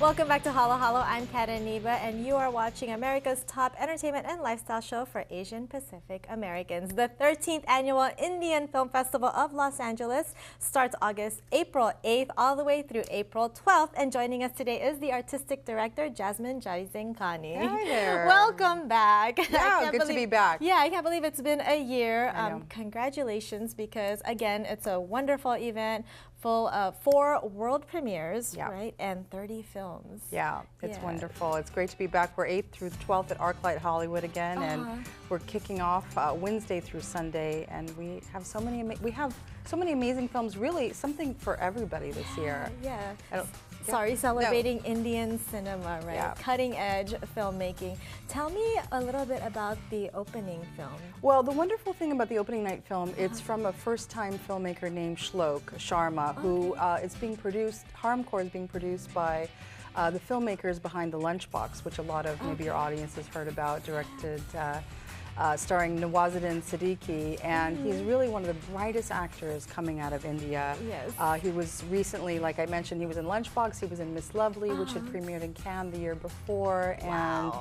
Welcome back to Halo Halo. I'm Karen Neba, and you are watching America's top entertainment and lifestyle show for Asian Pacific Americans. The 13th Annual Indian Film Festival of Los Angeles starts April 8th all the way through April 12th. And joining us today is the artistic director, Jasmine Jaising Khani. Hi there. Welcome back. Yeah, good to be back. Yeah, I can't believe it's been a year. I know. Congratulations, because again, it's a wonderful event full of 4 world premieres, right, and 30 films. Yeah, it's wonderful. It's great to be back. We're 8th through 12th at ArcLight Hollywood again, and we're kicking off Wednesday through Sunday, and we have so many amazing films. Really, something for everybody this year. Yeah. Celebrating Indian cinema, right? Yeah. Cutting edge filmmaking. Tell me a little bit about the opening film. Well, the wonderful thing about the opening night film, it's from a first-time filmmaker named Shlok Sharma, who is being produced, Harmcore is being produced by the filmmakers behind The Lunchbox, which a lot of maybe your audience has heard about, directed, starring Nawazuddin Siddiqui, and he's really one of the brightest actors coming out of India. Yes. He was recently, like I mentioned, he was in Lunchbox, he was in Miss Lovely, which had premiered in Cannes the year before, and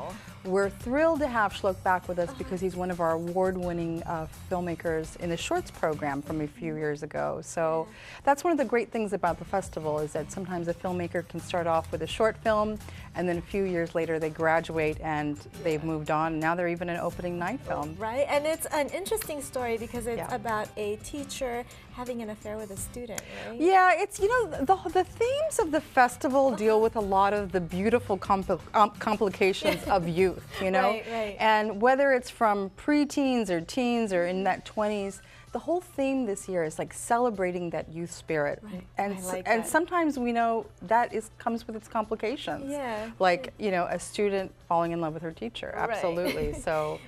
we're thrilled to have Shlok back with us because he's one of our award-winning filmmakers in the Shorts program from a few years ago. So that's one of the great things about the festival, is that sometimes a filmmaker can start off with a short film, and then a few years later they graduate and they've moved on, and now they're even an opening night film. Right, and it's an interesting story because it's about a teacher having an affair with a student, right? Yeah, it's, you know, the themes of the festival deal with a lot of the beautiful complications of youth, you know? Right. And whether it's from preteens or teens or in that 20s, the whole theme this year is like celebrating that youth spirit. Right. And sometimes we know that comes with its complications. Yeah. Like, you know, a student falling in love with her teacher. Absolutely. So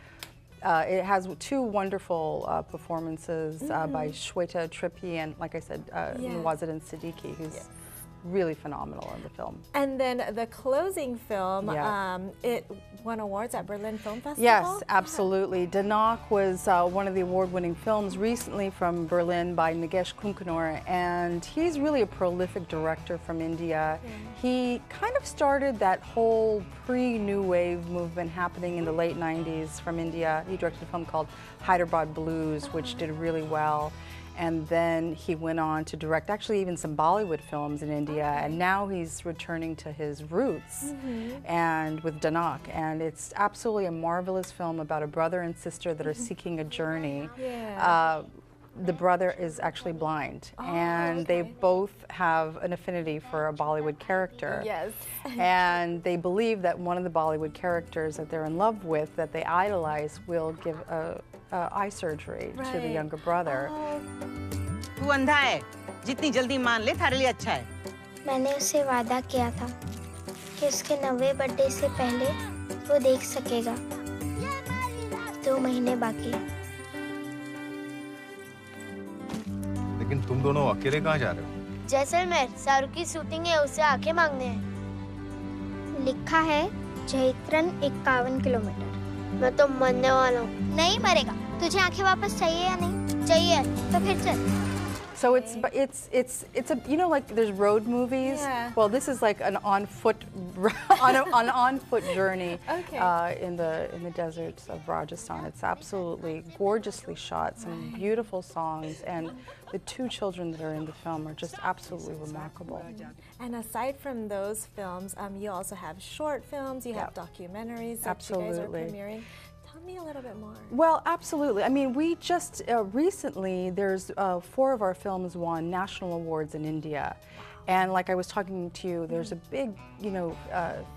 it has 2 wonderful performances by Shweta Trippy and, like I said, Nawazuddin Siddiqui, who's really phenomenal in the film. And then the closing film, it won awards at Berlin Film Festival? Yes, absolutely. Danak was one of the award-winning films recently from Berlin by Nagesh Kumkanor, and he's really a prolific director from India. He kind of started that whole pre-New Wave movement happening in the late 90s from India. He directed a film called Hyderabad Blues, which did really well. And then he went on to direct actually even some Bollywood films in India, and now he's returning to his roots and with Danak, and it's absolutely a marvelous film about a brother and sister that are seeking a journey. The brother is actually blind, and they both have an affinity for a Bollywood character. Yes. And they believe that one of the Bollywood characters that they're in love with, that they idolize, will give eye surgery to the younger brother. तू अंधा है, जितनी जल्दी मान ले थारे लिए अच्छा है। मैंने उससे वादा किया था कि उसके 90 बर्थडे से पहले वो देख सकेगा। 2 महीने बाकी हैं। लेकिन तुम दोनों अकेले कहाँ जा रहे हो? जैसलमेर, शाहरुख की शूटिंग है, उससे आंखें मांगने हैं। लिखा है जैतरन 51 किलोमीटर। मैं तो मरने वाला हूँ। नहीं मरेगा। तुझे आंखें वापस चाहिए या नहीं? चाहिए, तो फिर चल। So it's a, you know, like there's road movies. Well, this is like an on foot journey in the deserts of Rajasthan. It's absolutely gorgeously shot, some beautiful songs, and the 2 children that are in the film are just absolutely remarkable. And aside from those films, you also have short films, you have documentaries that you guys are premiering. Tell me a little bit more. Well, absolutely. I mean, we just recently, there's 4 of our films won national awards in India. And like I was talking to you, there's a big, you know,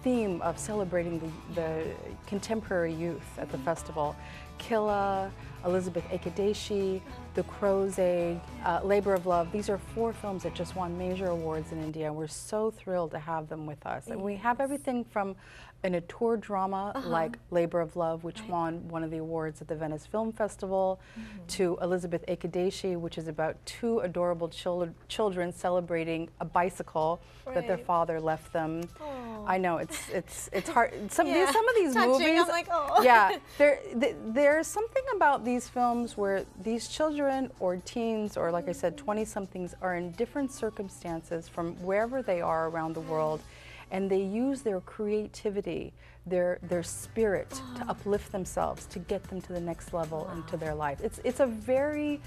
theme of celebrating the contemporary youth at the festival. Killa, Elizabeth Ekadeshi, The Crow's Egg, Labor of Love. These are 4 films that just won major awards in India, and we're so thrilled to have them with us. And we have everything from an auteur drama like Labor of Love, which won one of the awards at the Venice Film Festival, to Elizabeth Ekadeshi, which is about 2 adorable children celebrating a bicycle that their father left them. I know, it's hard. Some of these movies, I'm like, oh. Yeah, there's something about these films where these children or teens, or like I said, 20-somethings are in different circumstances from wherever they are around the world, and they use their creativity, their spirit to uplift themselves, to get them to the next level into their life. It's a very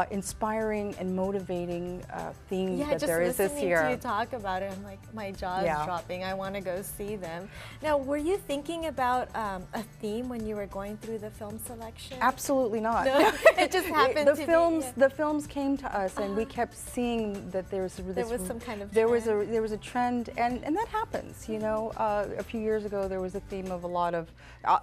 inspiring and motivating theme that there is this year. Yeah, just listening to you talk about it, I'm like, my jaw is dropping. I want to go see them. Now, were you thinking about a theme when you were going through the film selection? Absolutely not. No, it just happened the to films, be, The films came to us, and we kept seeing that there was some kind of there was a trend, and that happens. You know, a few years ago there was a theme of a lot of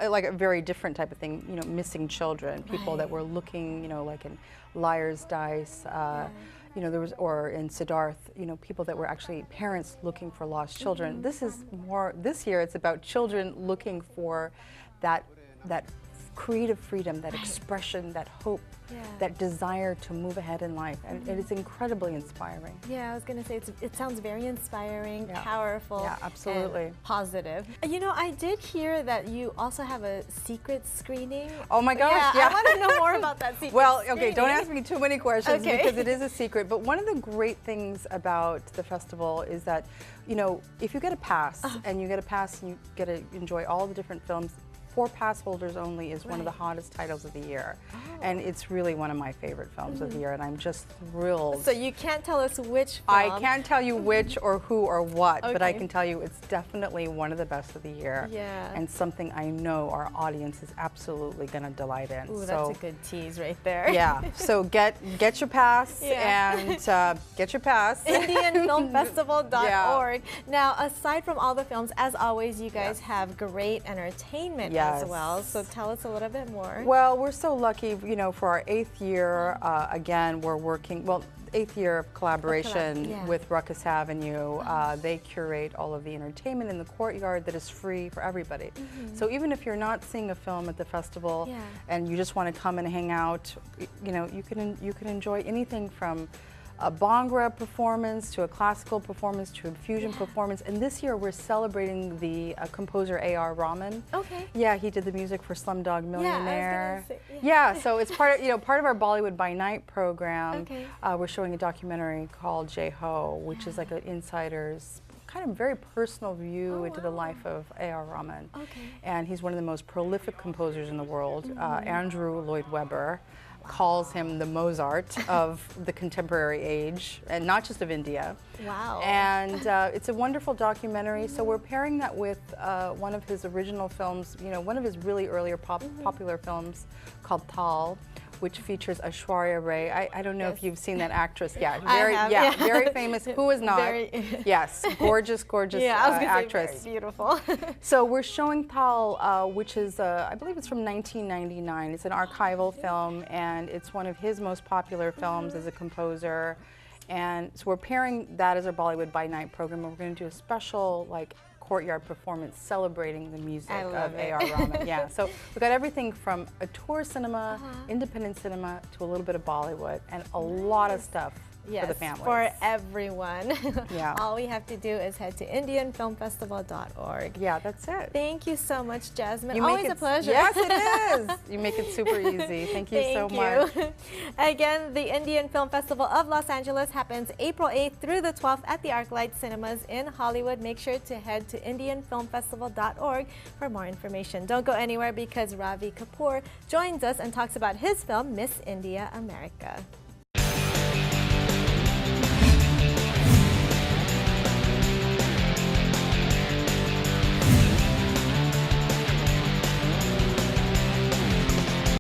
like a very different type of thing. You know, missing children, people that were looking. You know, like in Liar's Dice. You know, there was, or in Siddharth, you know, people that were actually parents looking for lost children. This is more, this year it's about children looking for that creative freedom, that expression, that hope, that desire to move ahead in life. And it is incredibly inspiring. Yeah, I was going to say, it sounds very inspiring, powerful, Yeah, absolutely. and positive. You know, I did hear that you also have a secret screening. Oh my gosh, I want to know more about that secret Well, screening. okay, don't ask me too many questions Okay. because it is a secret. But one of the great things about the festival is that, you know, if you get a pass and you get to enjoy all the different films, for pass holders only is one of the hottest titles of the year. And it's really one of my favorite films of the year, and I'm just thrilled. So you can't tell us which film. I can't tell you which or who or what, but I Okay. can tell you it's definitely one of the best of the year. Yeah. And something I know our audience is absolutely going to delight in. Ooh, so, that's a good tease right there. yeah, so get your pass Yeah. and get your pass. IndianFilmFestival.org. Now, aside from all the films, as always, you guys have great entertainment as well. So tell us a little bit more. Well, we're so lucky, you know, for our 8th year, again, we're working, well, 8th year of collaboration with Ruckus Avenue. They curate all of the entertainment in the courtyard that is free for everybody. So even if you're not seeing a film at the festival and you just want to come and hang out, you know, you can enjoy anything from a Bhangra performance to a classical performance to a fusion performance. And this year we're celebrating the composer A.R. Rahman. Okay. Yeah, he did the music for Slumdog Millionaire. Yeah, I was gonna say, yeah, so it's part of, you know, part of our Bollywood by Night program. Okay. We're showing a documentary called Jai Ho, which is like an insider's kind of very personal view into the life of A.R. Rahman. Okay. And he's one of the most prolific composers in the world. Andrew Lloyd Webber calls him the Mozart of the contemporary age, and not just of India. Wow. And it's a wonderful documentary. So we're pairing that with one of his original films, you know, one of his really earlier popular films called Tal, which features Aishwarya Rai. I don't know if you've seen that actress. Yeah, very, I have, very famous. Who is not? Yes, gorgeous, gorgeous I was gonna actress. Say very beautiful. So we're showing Tal, which is, I believe it's from 1999. It's an archival film, and it's one of his most popular films as a composer. And so we're pairing that as our Bollywood by Night program, and we're going to do a special, like, courtyard performance celebrating the music of A.R. Rahman. Yeah, so we've got everything from a tour cinema, independent cinema, to a little bit of Bollywood, and a lot of stuff for the families. For everyone. Yeah. All we have to do is head to IndianFilmFestival.org. Yeah, that's it. Thank you so much, Jasmine. You make Always it, a pleasure. Yes, it is. You make it super easy. Thank you so much. Again, the Indian Film Festival of Los Angeles happens April 8th through the 12th at the ArcLight Cinemas in Hollywood. Make sure to head to IndianFilmFestival.org for more information. Don't go anywhere because Ravi Kapoor joins us and talks about his film, Miss India America.